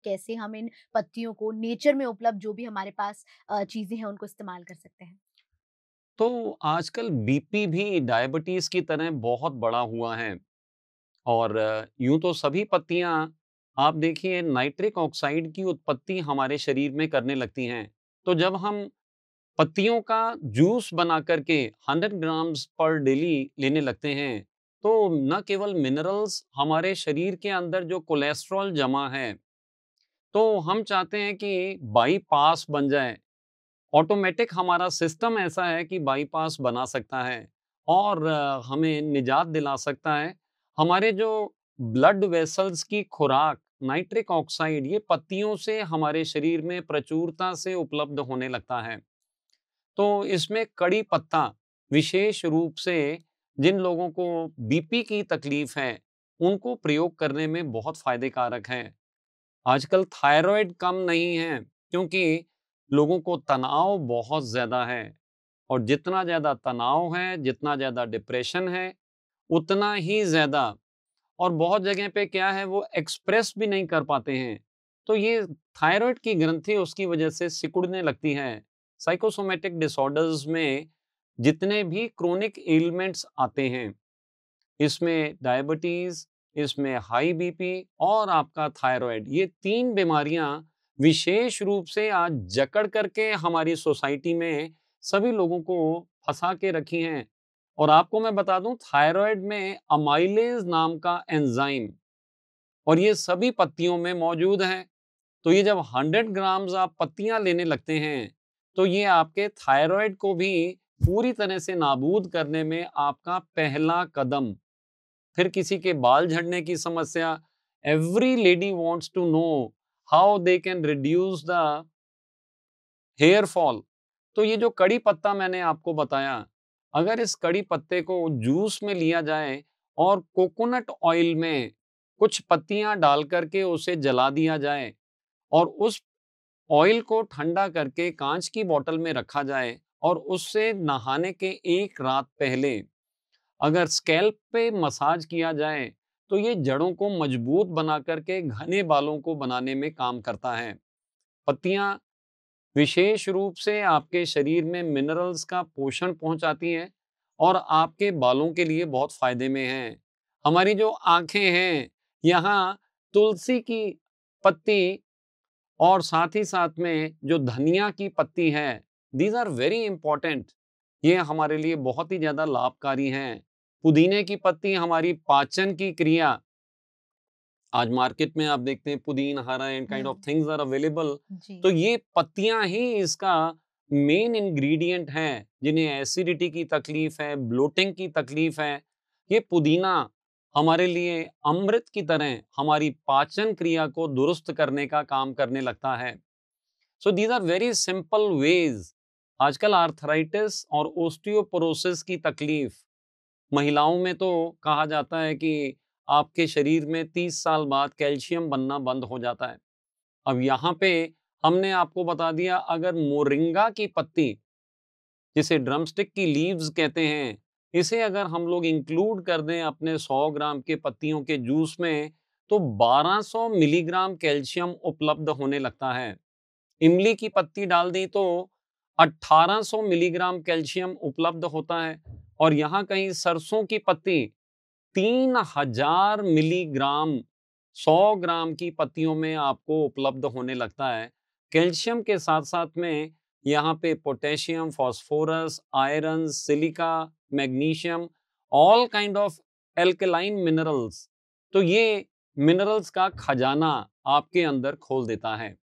कैसे हम इन पत्तियों को नेचर में उपलब्ध जो भी हमारे पास चीज़ें हैं उनको इस्तेमाल कर सकते हैं? तो आजकल बीपी भी डायबिटीज की तरह बहुत बड़ा हुआ है और यूं तो सभी पत्तियां आप देखिए नाइट्रिक ऑक्साइड की उत्पत्ति हमारे शरीर में करने लगती हैं। तो जब हम पत्तियों का जूस बना करके 100 ग्राम्स पर डेली लेने लगते हैं, तो न केवल मिनरल्स हमारे शरीर के अंदर जो कोलेस्ट्रॉल जमा है, तो हम चाहते हैं कि बाईपास बन जाए। ऑटोमेटिक हमारा सिस्टम ऐसा है कि बाईपास बना सकता है और हमें निजात दिला सकता है। हमारे जो ब्लड वेसल्स की खुराक नाइट्रिक ऑक्साइड ये पत्तियों से हमारे शरीर में प्रचुरता से उपलब्ध होने लगता है। तो इसमें कड़ी पत्ता विशेष रूप से जिन लोगों को बीपी की तकलीफ है, उनको प्रयोग करने में बहुत फायदे कारक है। आजकल थायराइड कम नहीं है, क्योंकि लोगों को तनाव बहुत ज्यादा है और जितना ज्यादा तनाव है, जितना ज्यादा डिप्रेशन है, उतना ही ज्यादा और बहुत जगह पे क्या है वो एक्सप्रेस भी नहीं कर पाते हैं। तो ये थायराइड की ग्रंथि उसकी वजह से सिकुड़ने लगती है। साइकोसोमेटिक डिसऑर्डर्स में जितने भी क्रोनिक एलिमेंट्स आते हैं, इसमें डायबिटीज, इसमें हाई बीपी और आपका थायराइड, ये तीन बीमारियां विशेष रूप से आज जकड़ करके हमारी सोसाइटी में सभी लोगों को फंसा के रखी हैं। और आपको मैं बता दूं, थायराइड में अमाइलेज नाम का एंजाइम और ये सभी पत्तियों में मौजूद है। तो ये जब 100 ग्राम्स आप पत्तियां लेने लगते हैं, तो ये आपके थायराइड को भी पूरी तरह से नाबूद करने में आपका पहला कदम। फिर किसी के बाल झड़ने की समस्या, every lady wants to know how they can reduce the hair fall. तो ये जो कड़ी पत्ता मैंने आपको बताया, अगर इस कड़ी पत्ते को जूस में लिया जाए और कोकोनट ऑयल में कुछ पत्तियां डाल करके उसे जला दिया जाए और उस ऑयल को ठंडा करके कांच की बोतल में रखा जाए और उससे नहाने के एक रात पहले अगर स्कैल्प पे मसाज किया जाए, तो ये जड़ों को मजबूत बना करके घने बालों को बनाने में काम करता है। पत्तियां विशेष रूप से आपके शरीर में मिनरल्स का पोषण पहुंचाती हैं और आपके बालों के लिए बहुत फायदे में हैं। हमारी जो आंखें हैं, यहाँ तुलसी की पत्ती और साथ ही साथ में जो धनिया की पत्ती है, दीज आर वेरी इंपॉर्टेंट। ये हमारे लिए बहुत ही ज्यादा लाभकारी हैं। पुदीने की पत्ती हमारी पाचन की क्रिया, आज मार्केट में आप देखते हैं पुदीन हरा एंड काइंड हुँ। Of things are available. जी। तो ये पत्तियां ही इसका मेन इंग्रेडिएंट हैं। जिन्हें एसिडिटी की तकलीफ है, ब्लोटिंग की तकलीफ है, ये पुदीना हमारे लिए अमृत की तरह हमारी पाचन क्रिया को दुरुस्त करने का काम करने लगता है। So these are very simple ways. आजकल आर्थराइटिस और ओस्टियोपोरोसिस की तकलीफ महिलाओं में तो कहा जाता है कि आपके शरीर में 30 साल बाद कैल्शियम बनना बंद हो जाता है। अब यहाँ पे हमने आपको बता दिया, अगर मोरिंगा की पत्ती, जिसे ड्रमस्टिक की लीव्स कहते हैं, इसे अगर हम लोग इंक्लूड कर दें अपने 100 ग्राम के पत्तियों के जूस में, तो 1200 मिलीग्राम कैल्शियम उपलब्ध होने लगता है। इमली की पत्ती डाल दी तो 1800 मिलीग्राम कैल्शियम उपलब्ध होता है। और यहाँ कहीं सरसों की पत्ती 3000 मिलीग्राम 100 ग्राम की पत्तियों में आपको उपलब्ध होने लगता है। कैल्शियम के साथ साथ में यहाँ पे potassium, phosphorus, iron, silica, magnesium, all kind of alkaline minerals. तो ये मिनरल्स का खजाना आपके अंदर खोल देता है।